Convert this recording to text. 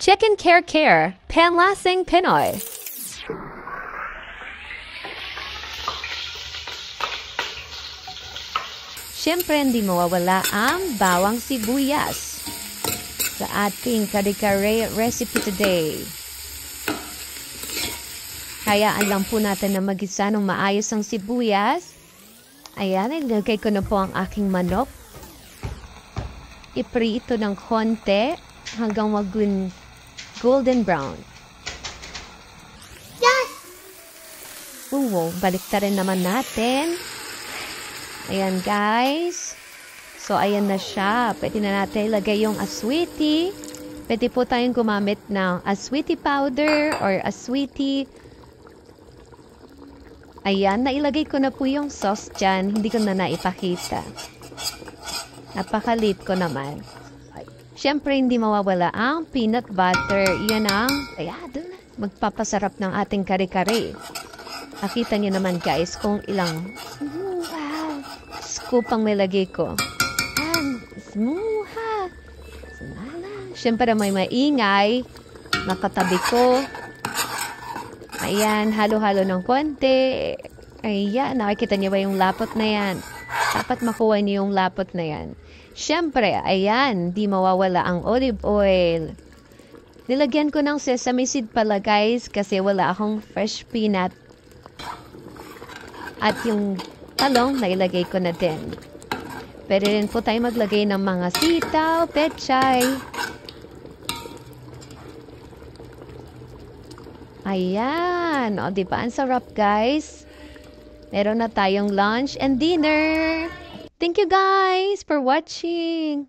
Chicken Care Care, Panlasing Pinoy. Siyempre, hindi mawawala ang bawang sibuyas sa ating kare-kare recipe today. Hayaan lang po natin na magisa ng maayos ang sibuyas. Ayan, ilagay ko na po ang aking manok. Iprito ng konti hanggang maging golden brown. Yes! Balik ta rin naman natin. Ayan guys. So ayan na siya. Pwede na natin ilagay yung aswiti. Pwede po tayong gumamit ng aswiti powder or aswiti. Ayan, nailagay ko na po yung sauce dyan. Hindi ko na naipakita. Napakalit ko naman. Siyempre, hindi mawawala ang peanut butter. Yan ang, magpapasarap ng ating kare-kare. Nakita niyo naman guys kung ilang scoop ang nilagay ko. Smuha. Siyempre, may maingay. Nakatabi ko. Ayan, halo-halo ng konti. Ayan, nakikita niyo ba yung lapot na yan? Dapat makuha niyo yung lapot na yan. Siyempre, ayan, di mawawala ang olive oil. Nilagyan ko ng sesame seed pala guys kasi wala akong fresh peanut. At yung talong, nailagay ko na din. Pwede rin po tayo maglagay ng mga sitaw, pechay. Ayan, o diba? Ang sarap guys. Meron na tayong lunch and dinner. Thank you guys for watching.